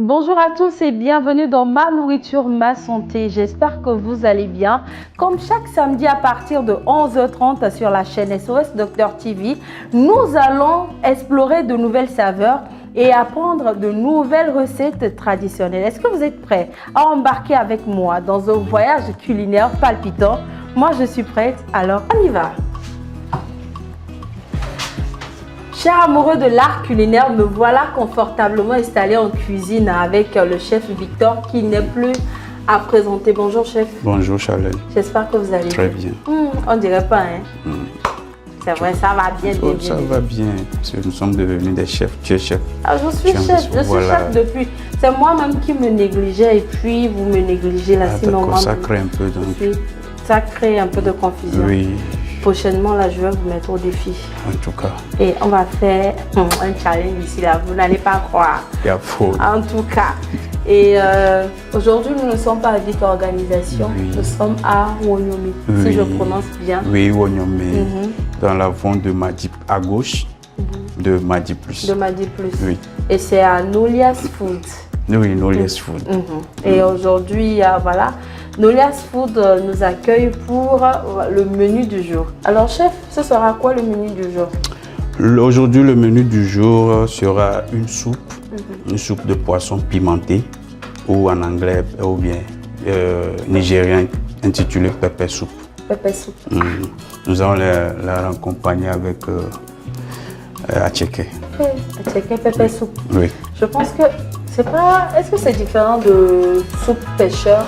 Bonjour à tous et bienvenue dans Ma Nourriture, Ma Santé. J'espère que vous allez bien. Comme chaque samedi à partir de 11h30 sur la chaîne SOS Docteur TV, nous allons explorer de nouvelles saveurs et apprendre de nouvelles recettes traditionnelles. Est-ce que vous êtes prêts à embarquer avec moi dans un voyage culinaire palpitant? Moi, je suis prête, alors on y va. Chers amoureux de l'art culinaire, me voilà confortablement installé en cuisine avec le chef Victor qui n'est plus à présenter. Bonjour chef. Bonjour Charlotte. J'espère que vous allez très bien. On dirait pas, hein? C'est vrai, ça va bien, bien, Ça va bien, parce que nous sommes devenus des chefs. Tu es chef. Ah, je suis chef, chef depuis. C'est moi-même qui me négligeais et puis vous me négligez là. Sinon, ça crée un peu donc. Ça crée un peu de confusion. Oui. Prochainement, là, je vais vous mettre au défi. En tout cas. Et on va faire un challenge ici, là. Vous n'allez pas croire. Il y a faux. En tout cas. Et aujourd'hui, nous ne sommes pas à Vic Organisation. Oui. Nous sommes à Wonyomé, oui. si je prononce bien. Oui, Wonyomé. Dans la vente de Madi à gauche, de Madi Plus. De Madi Plus. Oui. Et c'est à Nolias Food. Oui, Nolias Food. Et aujourd'hui, voilà. Nolias Food nous accueille pour le menu du jour. Alors chef, ce sera quoi le menu du jour? Aujourd'hui, le menu du jour sera une soupe de poisson pimenté, ou en anglais ou bien nigérien intitulée pepper soup. Pepper soup. Nous allons la accompagner avec attiéké. Attiéké pepper soup. Oui. Je pense que c'est pas. Est-ce que c'est différent de soupe pêcheur?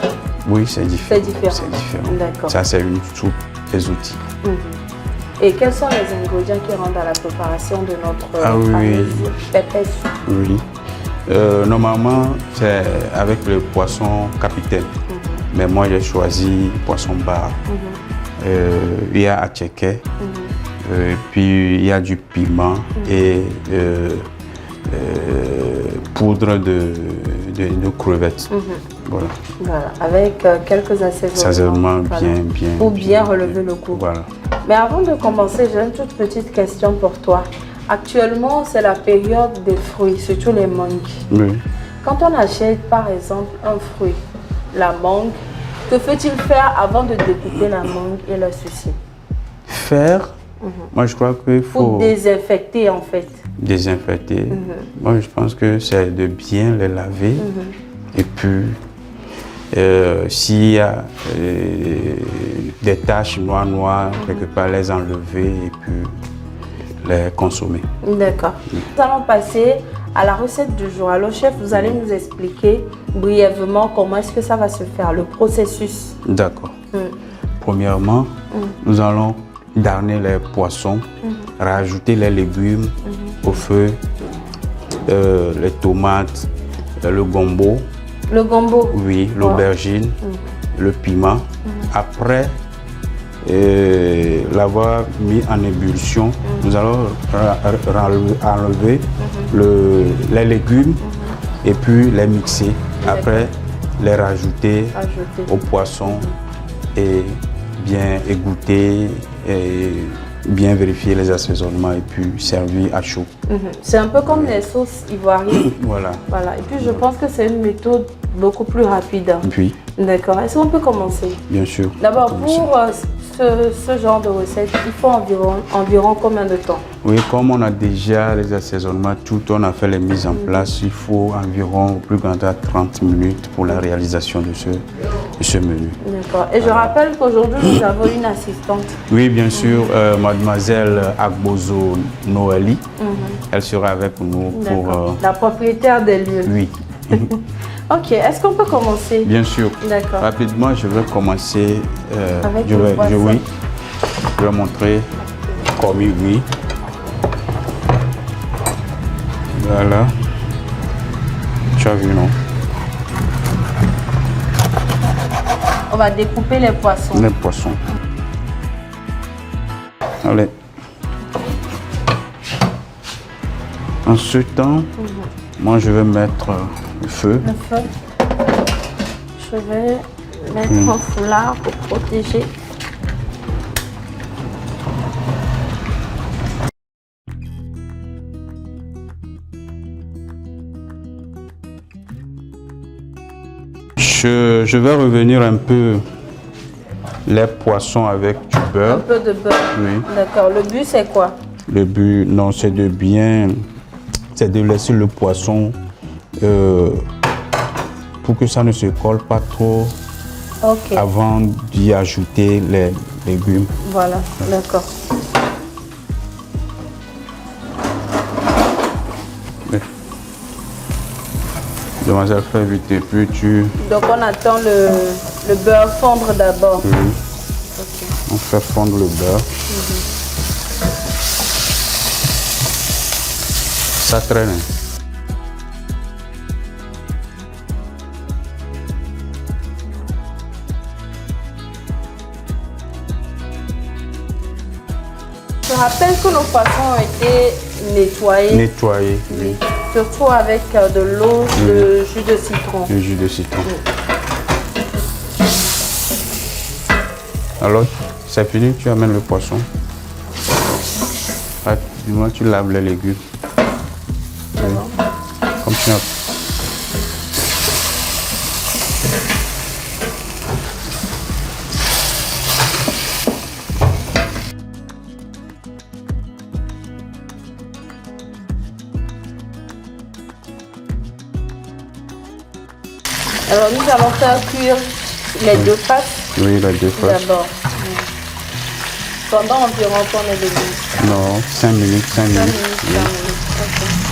Oui, c'est différent. C'est différent. D'accord. Ça, c'est une soupe exotique. Et quels sont les ingrédients qui rentrent dans la préparation de notre pepper soup? Oui. Normalement, c'est avec le poisson capitaine. Mais moi, j'ai choisi poisson bar. Il y a attiéké. Puis il y a du piment et poudre de crevettes. Voilà, avec quelques assaisonnements bien. Pour bien relever le goût. Voilà. Mais avant de commencer, j'ai une toute petite question pour toi. Actuellement, c'est la période des fruits, surtout les mangues. Oui. Quand on achète par exemple un fruit, la mangue, que faut-il faire avant de découper la mangue et la sucer? Moi je crois qu'il faut... Pour désinfecter en fait. Désinfecter. Moi je pense que c'est de bien les laver. Et puis, s'il y a des taches noires, quelque part les enlever et puis les consommer. D'accord. Nous allons passer à la recette du jour. Alors chef, vous allez nous expliquer brièvement comment est-ce que ça va se faire, le processus. D'accord. Premièrement, nous allons garnir les poissons, rajouter les légumes au feu, les tomates, le gombo. Le gombo? Oui, l'aubergine, le piment. Après l'avoir mis en ébullition, nous allons enlever les légumes et puis les mixer. Après, les rajouter au poisson et bien égoutter et bien vérifier les assaisonnements et puis servir à chaud. C'est un peu comme les sauces ivoiriennes. Voilà. Et puis je pense que c'est une méthode beaucoup plus rapide. Oui. D'accord. Est-ce qu'on peut commencer? Bien sûr. D'abord, pour ce genre de recette, il faut environ combien de temps? Oui, comme on a déjà les assaisonnements, tout on a fait les mises en place, il faut environ au plus grand 30 minutes pour la réalisation de ce menu. D'accord. Et je rappelle qu'aujourd'hui, nous avons une assistante. Oui, bien sûr, mademoiselle Agbozo Noélie. Elle sera avec nous pour... la propriétaire des lieux. Oui. Ok, est-ce qu'on peut commencer? Bien sûr. D'accord. Rapidement, je vais commencer. Avec je vais montrer comme oui. Voilà. Tu as vu, non? On va découper les poissons. Les poissons. Allez. En ce temps, moi je vais mettre le feu. Le feu. Je vais mettre un foulard pour protéger. Je vais revenir un peu les poissons avec du beurre. Un peu de beurre. Oui. D'accord. Le but, c'est quoi? Le but, non, c'est de laisser le poisson pour que ça ne se colle pas trop avant d'y ajouter les légumes. Voilà, d'accord. Demoiselle, fais vite et puis tu... Donc on attend le beurre fondre d'abord. Oui. On fait fondre le beurre. Ça traîne. Je rappelle que nos poissons ont été nettoyés. Nettoyer, oui. Surtout avec de l'eau, le jus de citron. Le jus de citron. Alors, c'est fini, tu amènes le poisson. Dis-moi, tu laves les légumes. Oui. Comme tu as... Alors nous allons faire cuire les deux faces. Oui, les deux faces. D'abord. Pendant environ combien de minutes? Non, 5 minutes, 5 minutes. 5 minutes, 5 Oui. minutes.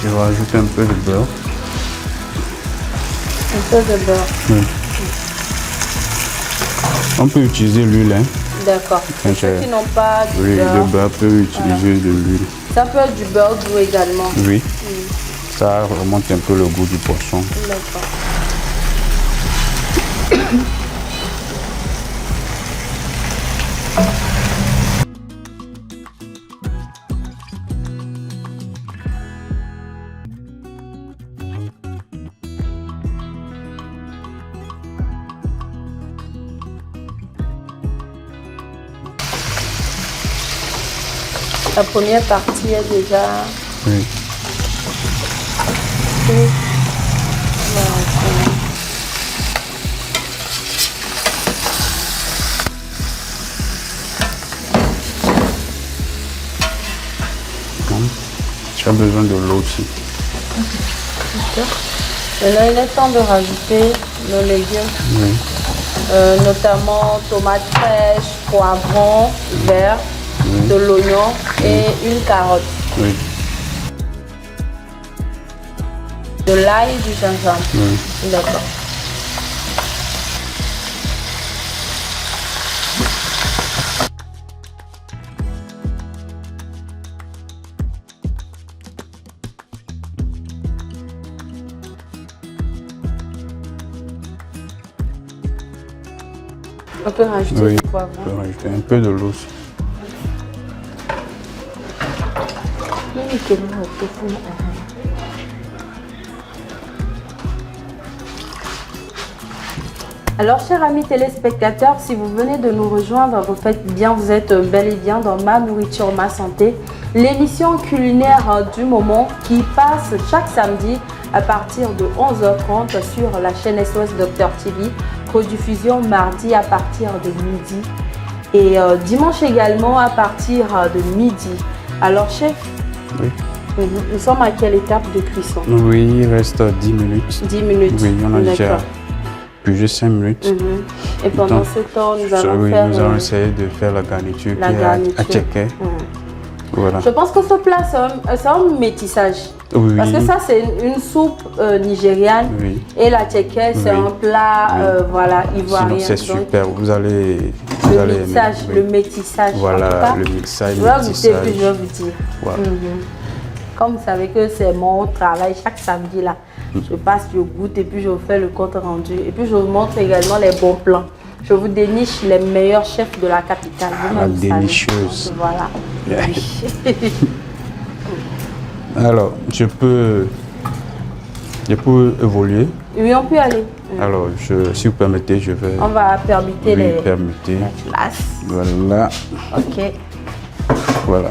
Je vais rajouter un peu de beurre. Un peu de beurre. Oui. On peut utiliser l'huile, hein. D'accord. Pour ceux qui n'ont pas du Oui, beurre, le beurre peut utiliser de l'huile. ça peut être du beurre doux également. Oui. Ça remonte un peu le goût du poisson. D'accord. La première partie est déjà... Oui. Tu as besoin de l'eau aussi. Maintenant, il est temps de rajouter nos légumes, Oui. notamment tomates fraîches, poivrons verts, de l'oignon et une carotte, Oui. de l'ail et du gingembre. Oui. D'accord. On peut rajouter Oui. du poivron. On peut rajouter un peu de l'eau aussi. Alors, chers amis téléspectateurs, si vous venez de nous rejoindre, vous faites bien, vous êtes bel et bien dans Ma Nourriture, Ma Santé, l'émission culinaire du moment qui passe chaque samedi à partir de 11h30 sur la chaîne SOS Docteur TV, rediffusion mardi à partir de midi et dimanche également à partir de midi. Alors, chef, Oui. nous sommes à quelle étape de cuisson? Oui, il reste 10 minutes. 10 minutes. Oui, on a déjà D'accord. purgé 5 minutes. Et pendant Donc, ce temps, nous allons faire... nous allons essayer de faire la garniture la qui est garniture. à checker. Voilà. Je pense que ce plat, c'est un métissage. Oui. Parce que ça, c'est une soupe nigériane. Oui. Et la tchéké, c'est Oui. un plat voilà, ivoirien. Sinon, c'est Donc, super. Vous allez le aimer. métissage, Oui. le métissage. En tout Voilà, cas, le mixage, je le vais goûter métissage. puis je vais vous dire. Voilà. Comme vous savez que c'est mon travail chaque samedi là, je passe, je goûte et puis je vous fais le compte rendu. Et puis je vous montre également les bons plans. Je vous déniche les meilleurs chefs de la capitale. La Vous-même, vous savez. dénicheuse. Voilà. Oui. Alors, je peux évoluer. Oui, on peut aller. Alors, si vous permettez, je vais... On va permuter les glaces. Voilà. Ok. Voilà.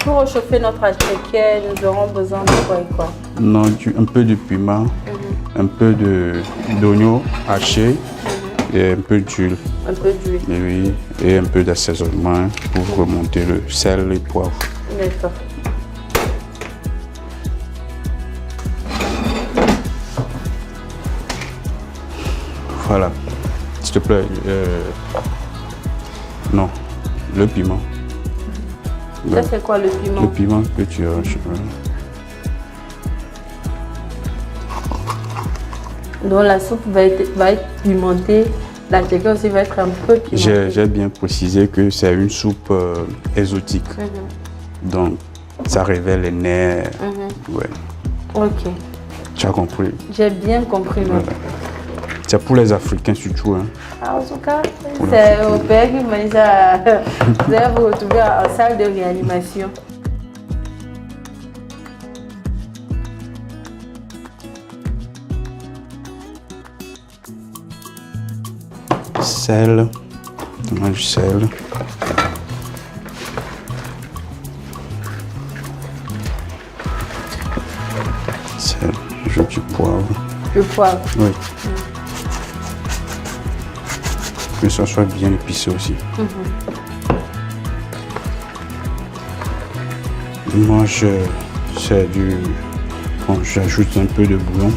Pour réchauffer notre attiéké, nous aurons besoin de quoi et quoi? Non, un peu de piment, un peu d'oignon haché et un peu d'huile. Un peu d'huile. Oui, et un peu d'assaisonnement pour remonter le sel et le poivre. D'accord. Voilà. S'il te plaît. Non, le piment. Ça, c'est quoi le piment? Le piment que tu as. Donc la soupe va être pimentée. L'attiéké aussi va être un peu pimentée. J'ai bien précisé que c'est une soupe exotique. Donc, ça révèle les nerfs. Ouais. Ok. Tu as compris? J'ai bien compris. Voilà. C'est pour les Africains surtout. Hein. En tout cas, c'est au père qui m'a dit ça. Vous allez vous retrouver en salle de réanimation. Sel. Du sel. Sel. Ajoute du poivre. Le poivre. Oui. Que ça soit bien épicé aussi. Moi, c'est du... Bon, j'ajoute un peu de bouillon.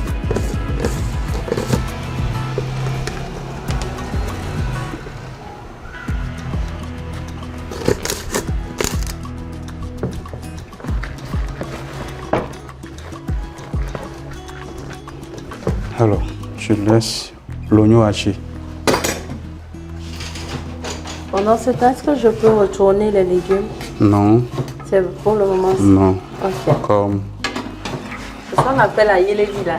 Alors, je laisse l'oignon haché. Pendant ce temps, est-ce que je peux retourner les légumes? Non. C'est pour le moment. Non. Ok. Comme... C'est ça qu'on appelle à Yélévi là.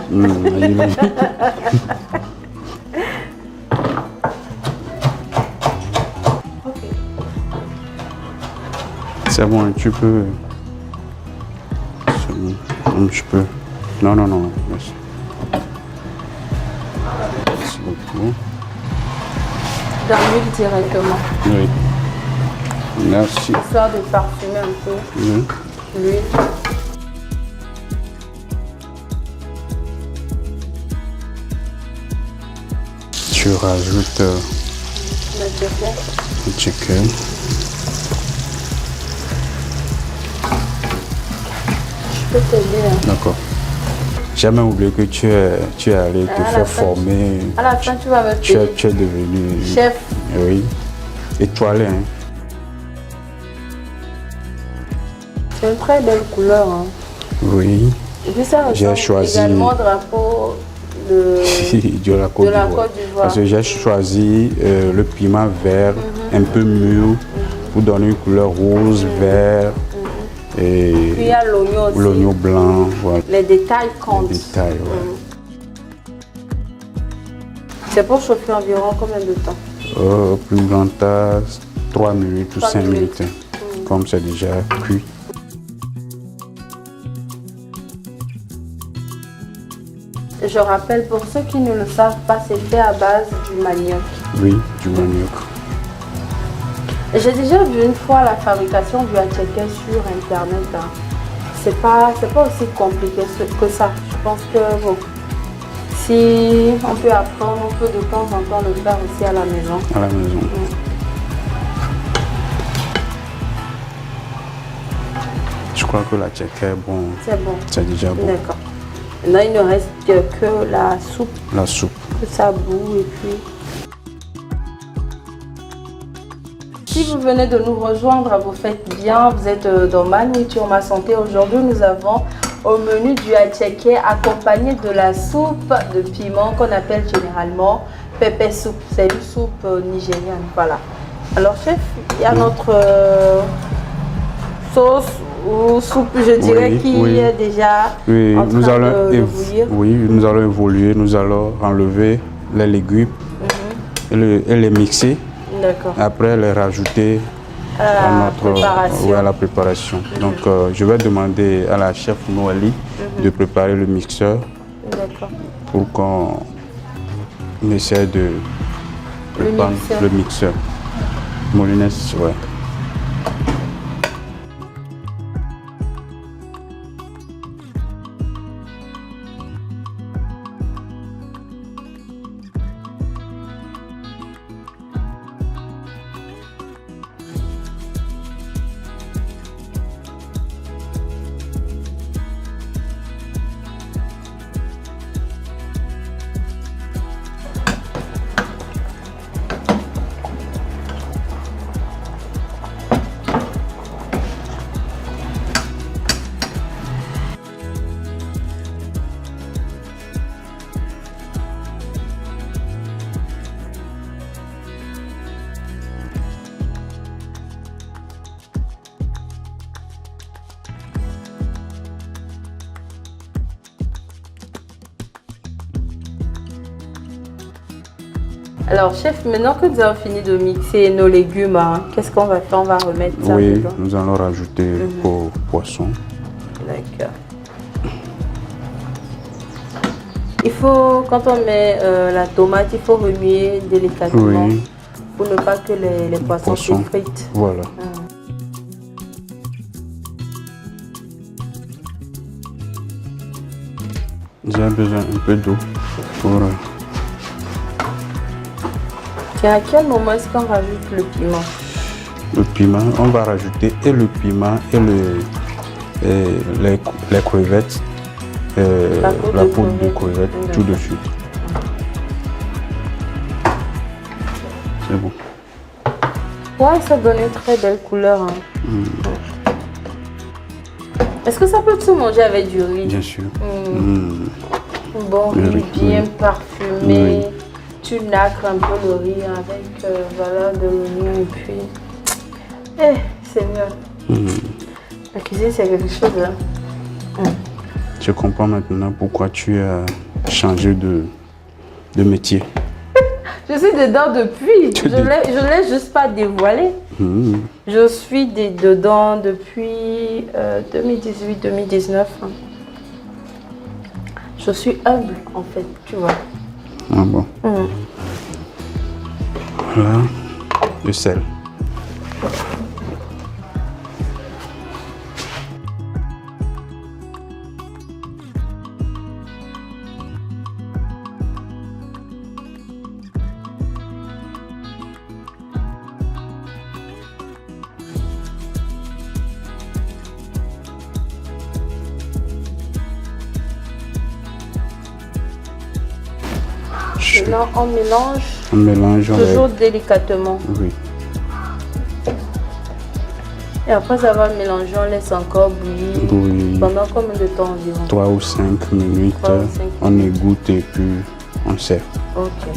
C'est bon, tu peux... C'est bon, je peux... Non, non, non. Merci. Merci beaucoup. Dans l'huile directement. Oui. Merci. Histoire de parfumer un peu l'huile. Tu rajoutes le chicken. Je peux t'aider. Hein. D'accord. Jamais oublié que tu es allé te faire former. À la fin, tu vas me payer. Tu es devenu... Chef. Oui. Étoilé. Hein. C'est une très belle couleur. Hein. Oui. Et puis ça ressemble également au drapeau de la Côte d'Ivoire. Parce que j'ai choisi le piment vert, un peu mûr, pour donner une couleur rose, vert. Et puis il y a l'oignon aussi. L'oignon blanc. Voilà. Les détails comptent. Les détails, ouais. C'est pour chauffer environ combien de temps? Plus grand tas, 3 minutes ou 5 minutes. Comme c'est déjà cuit. Je rappelle, pour ceux qui ne le savent pas, c'est fait à base du manioc. Oui, du manioc. J'ai déjà vu une fois la fabrication du attiéké sur internet. Hein. C'est pas aussi compliqué que ça. Je pense que bon, si on peut apprendre, on peut de temps en temps le faire aussi à la maison. À la maison. Je crois que l'attiéké est bon. C'est bon. C'est déjà bon. D'accord. Maintenant, il ne reste que la soupe. La soupe. Que ça bout et puis... Si vous venez de nous rejoindre, vous faites bien, vous êtes dans Ma Nourriture Ma Santé. Aujourd'hui, nous avons au menu du attiéké accompagné de la soupe de piment qu'on appelle généralement pépé soupe. C'est une soupe nigériane, voilà. Alors chef, il y a notre sauce ou soupe, je dirais, qui est déjà en train de bouillir. Oui, nous allons évoluer, nous allons enlever les légumes et les mixer. D'accord. Après, les rajouter préparation. À la préparation. Donc, je vais demander à la chef Noélie de préparer le mixeur pour qu'on essaie de prendre le mixeur. Moulinès, ouais. Alors chef, maintenant que nous avons fini de mixer nos légumes, hein, qu'est-ce qu'on va faire? On va remettre ça dedans. Nous allons rajouter au poisson. D'accord. Il faut, quand on met la tomate, il faut remuer délicatement pour ne pas que les poissons s'effritent. Voilà. J'ai besoin un peu d'eau pour... Et à quel moment est-ce qu'on rajoute le piment? Le piment, on va rajouter et le piment et les crevettes, la poudre de crevettes, tout de suite. C'est bon. Ouais, ça donne une très belle couleur. Hein. Est-ce que ça peut se manger avec du riz? Bien sûr. Bon riz bien parfumé. Tu nacres un peu le riz avec voilà, de l'oignon et puis... Seigneur. La cuisine, c'est quelque chose. Hein. Je comprends maintenant pourquoi tu as changé de métier. Je suis dedans depuis. Je ne l'ai juste pas dévoilé. Je suis dedans depuis 2018-2019. Hein. Je suis humble, en fait, tu vois. Ah bon. Voilà, le sel. Maintenant, on mélange. On mélange toujours délicatement. Oui. Et après avoir mélangé, on laisse encore bouillir. Pendant combien de temps environ? 3 ou 5 minutes. On égoutte et puis on sert. Ok.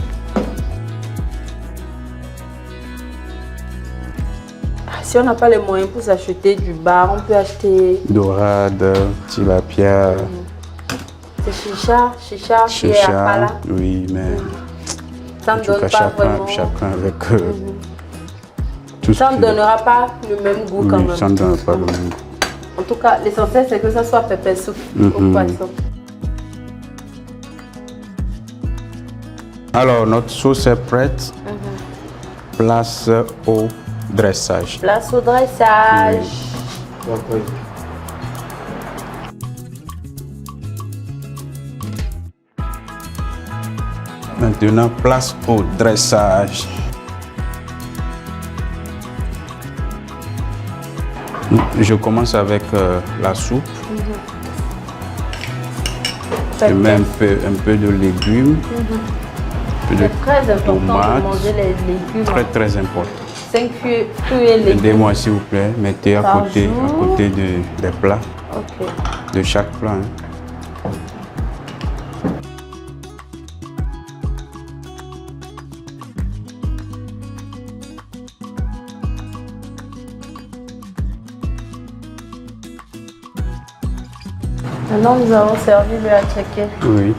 Si on n'a pas les moyens pour s'acheter du bar, on peut acheter... Dorade, tilapia. C'est chicha qui est à pala. Oui, mais ça ne donne pas vraiment. Chacun avec tout ça ne donnera pas le même goût quand même. Ça ne donnera pas le même goût. En tout cas, l'essentiel c'est que ça soit pépé soupe au poisson. Alors, notre sauce est prête. Place au dressage. Place au dressage. Oui. Maintenant, place au dressage. Je commence avec la soupe. Je mets un peu de légumes. C'est très important de manger les légumes. Très important. 5 fruits et légumes. Aidez-moi s'il vous plaît, mettez à côté des plats. Ok. De chaque plat. Hein. Maintenant, nous avons servi le attiéké. Oui.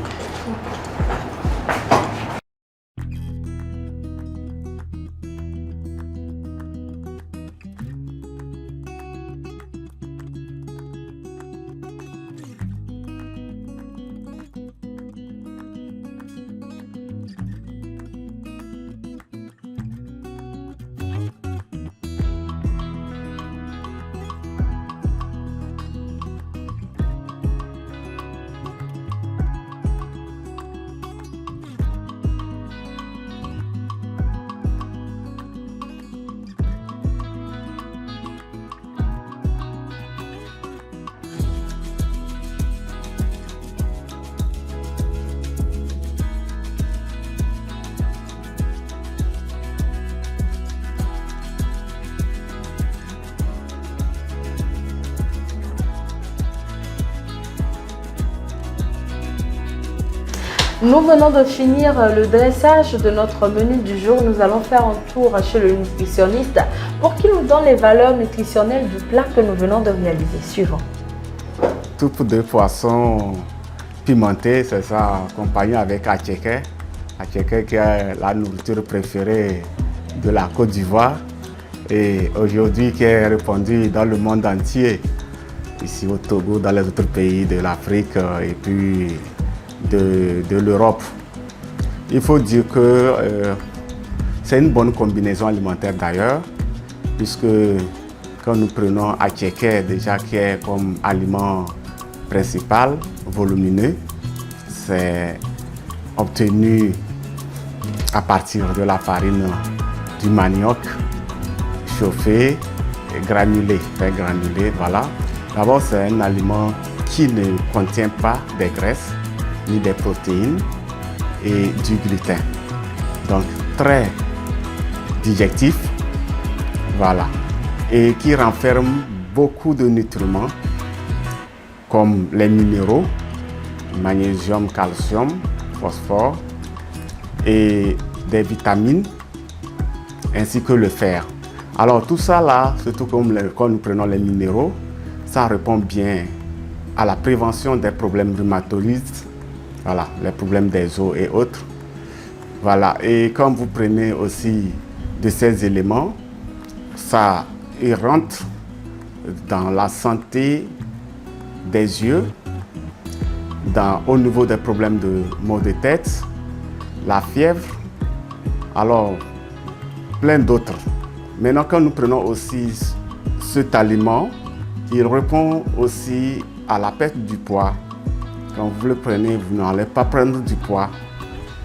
Nous venons de finir le dressage de notre menu du jour. Nous allons faire un tour chez le nutritionniste pour qu'il nous donne les valeurs nutritionnelles du plat que nous venons de réaliser. Suivant. Soupe de poisson pimentée, c'est ça, accompagné avec attiéké. Attiéké qui est la nourriture préférée de la Côte d'Ivoire et aujourd'hui qui est répandue dans le monde entier, ici au Togo, dans les autres pays de l'Afrique et puis de l'Europe. Il faut dire que c'est une bonne combinaison alimentaire d'ailleurs, puisque quand nous prenons attiéké, déjà qui est comme aliment principal, volumineux, c'est obtenu à partir de la farine du manioc chauffé et granulé, fait granulé, voilà. D'abord, c'est un aliment qui ne contient pas des graisses ni des protéines et du gluten. Donc, très digestif, voilà. Et qui renferme beaucoup de nutriments comme les minéraux, magnésium, calcium, phosphore et des vitamines ainsi que le fer. Alors tout ça là, surtout quand nous prenons les minéraux, ça répond bien à la prévention des problèmes rhumatoïdes, voilà, les problèmes des os et autres. Voilà, et quand vous prenez aussi de ces éléments, ça rentre dans la santé des yeux, au niveau des problèmes de maux de tête, la fièvre, alors plein d'autres. Maintenant, quand nous prenons aussi cet aliment, il répond aussi à la perte du poids. Quand vous le prenez, vous n'allez pas prendre du poids.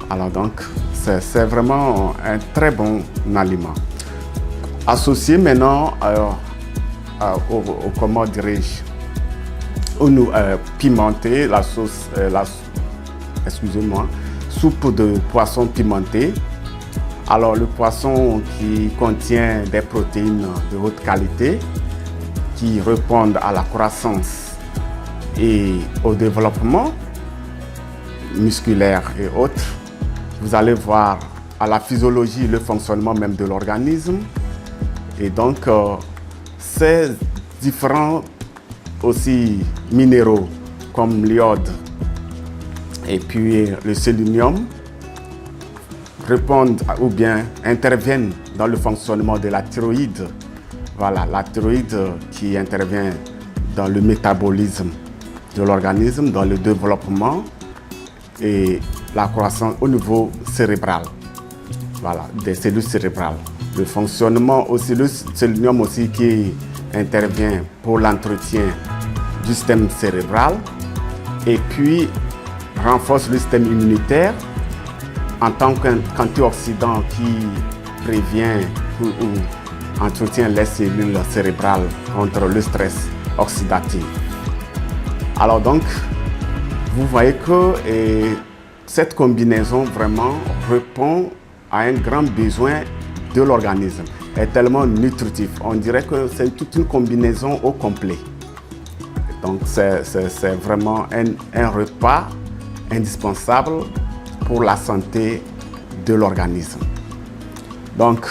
Alors donc, c'est vraiment un très bon aliment. Associé maintenant comment dirais-je, pimenté, la sauce, excusez-moi, soupe de poisson pimenté. Alors le poisson qui contient des protéines de haute qualité qui répondent à la croissance et au développement musculaire et autres. Vous allez voir à la physiologie le fonctionnement même de l'organisme. Et donc ces différents aussi minéraux comme l'iode et puis le sélénium répondent ou bien interviennent dans le fonctionnement de la thyroïde. Voilà, la thyroïde qui intervient dans le métabolisme de l'organisme, dans le développement et la croissance au niveau cérébral. Voilà, des cellules cérébrales. Le fonctionnement aussi, le sélénium aussi qui intervient pour l'entretien du système cérébral et puis renforce le système immunitaire en tant qu'antioxydant qui prévient ou entretient les cellules cérébrales contre le stress oxydatif. Alors donc, vous voyez que cette combinaison vraiment répond à un grand besoin de l'organisme. Elle est tellement nutritif. On dirait que c'est toute une combinaison au complet. Donc c'est vraiment un repas indispensable pour la santé de l'organisme. Donc,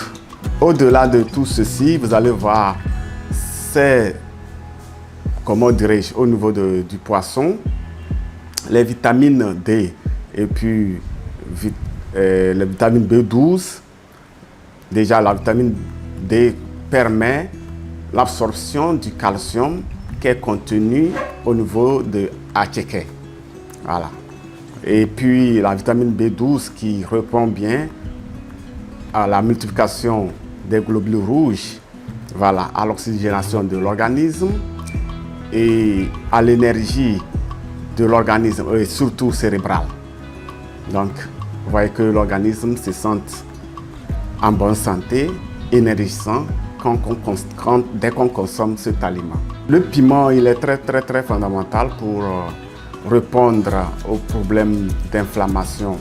au-delà de tout ceci, vous allez voir, c'est, comment dirais-je, au niveau du poisson, les vitamines D et puis la vitamine B12. Déjà, la vitamine D permet l'absorption du calcium qui est contenu au niveau de attiéké. Voilà. Et puis la vitamine B12 qui répond bien à la multiplication des globules rouges, voilà, à l'oxygénation de l'organisme et à l'énergie de l'organisme et surtout cérébrale. Donc, vous voyez que l'organisme se sent en bonne santé, énergisant dès qu'on consomme cet aliment. Le piment, il est très fondamental pour répondre aux problèmes d'inflammation,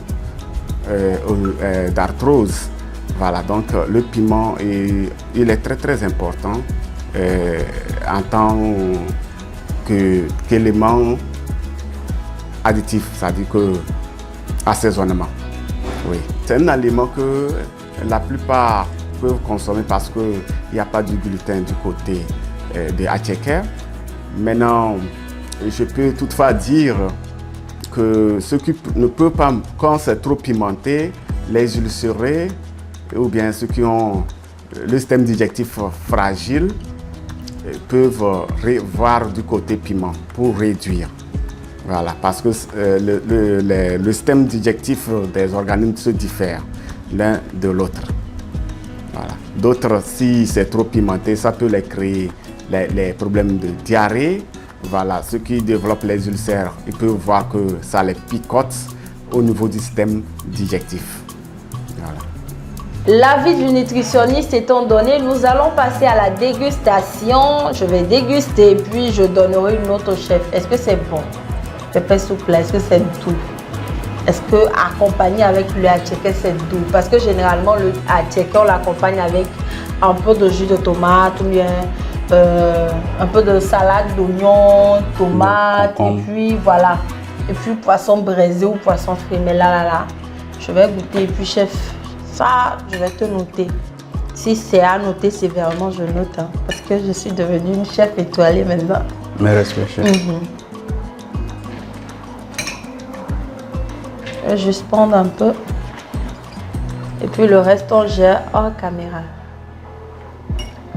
d'arthrose. Voilà, donc le piment, il est très important en tant qu'élément additif, c'est-à-dire que assaisonnement. Oui. C'est un aliment que la plupart peuvent consommer parce qu'il n'y a pas de gluten du côté des Attiékers. Maintenant, je peux toutefois dire que ceux qui ne peuvent pas, quand c'est trop pimenté, les ulcérés ou bien ceux qui ont le système digestif fragile peuvent voir du côté piment pour réduire. Voilà, parce que le système digestif des organismes se diffère l'un de l'autre. Voilà. D'autres, si c'est trop pimenté, ça peut les créer les problèmes de diarrhée. Voilà, ceux qui développent les ulcères, ils peuvent voir que ça les picote au niveau du système digestif. Voilà. L'avis du nutritionniste étant donné, nous allons passer à la dégustation. Je vais déguster puis je donnerai une note au chef. Est-ce que c'est bon? Pépé souple, est-ce que c'est doux? Est-ce que accompagné avec le attiéké c'est doux? Parce que généralement le attiéké on l'accompagne avec un peu de jus de tomate ou bien un peu de salade d'oignons, tomates et puis voilà. Et puis poisson braisé ou poisson frit. Mais là, je vais goûter et puis chef, ça je vais te noter. Si c'est à noter sévèrement, je note hein, parce que je suis devenue une chef étoilée maintenant. Mes respects, chef. Je vais juste prendre un peu et puis le reste on gère hors caméra.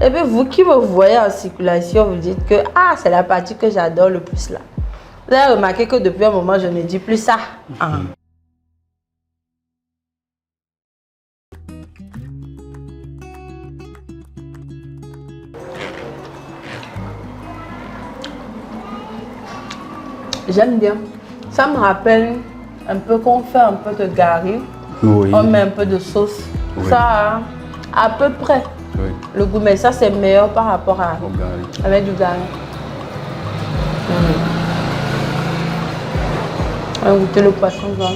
Et puis vous qui me voyez en circulation, vous dites que ah, c'est la partie que j'adore le plus là. Vous avez remarqué que depuis un moment je ne dis plus ça. J'aime bien. Ça me rappelle un peu qu'on fait un peu de gari. Oui. On met un peu de sauce. Oui. Ça, à peu près. Oui. Le goût, mais ça c'est meilleur par rapport à avec du gari. On va goûter le poisson blanc.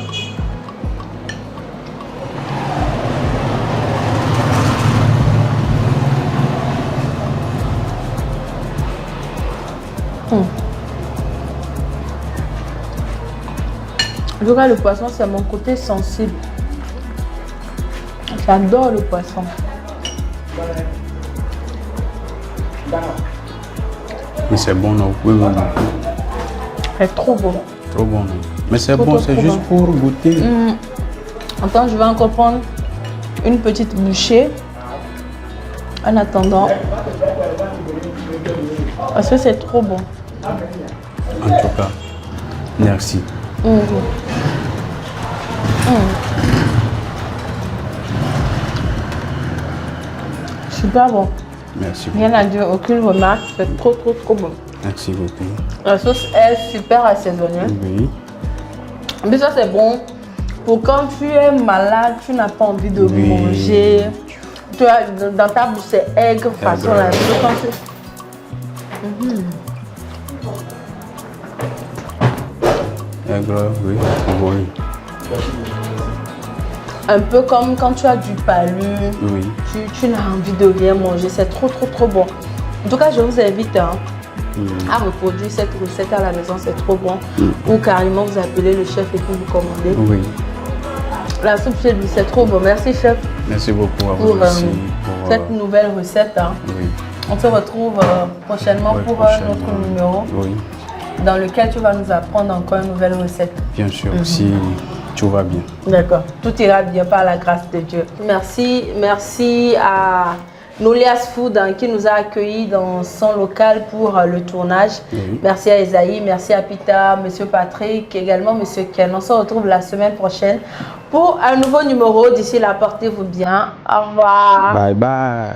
En tout cas, le poisson, c'est mon côté sensible. J'adore le poisson. Mais c'est bon, non? Oui, oui, oui. C'est trop bon. Trop bon, non? Mais c'est bon, c'est juste pour goûter. Attends, je vais encore prendre une petite bouchée. En attendant. Parce que c'est trop bon. En tout cas, merci. Super bon. Merci beaucoup. Rien à dire, aucune remarque. C'est trop bon. Merci beaucoup. La sauce est super assaisonnée. Oui. Mais ça, c'est bon pour quand tu es malade, tu n'as pas envie de manger. Tu as, dans ta bouche, c'est aigre, façon la Aigre, oui. Oui. Un peu comme quand tu as du palu, Oui. tu n'as envie de rien manger. C'est trop bon. En tout cas, je vous invite à reproduire cette recette à la maison. C'est trop bon. Ou carrément, vous appelez le chef et puis vous commandez. Oui. La soupe chez lui, c'est trop bon. Merci, chef. Merci beaucoup à vous aussi pour cette nouvelle recette. Oui. On se retrouve prochainement pour un autre numéro dans lequel tu vas nous apprendre encore une nouvelle recette. Bien sûr, si tout va bien. D'accord, tout ira bien par la grâce de Dieu. Merci à Nolias Food qui nous a accueillis dans son local pour le tournage. Merci à Esaïe, merci à Pita, Monsieur Patrick, également Monsieur Ken. On se retrouve la semaine prochaine pour un nouveau numéro. D'ici là, portez-vous bien. Au revoir. Bye bye.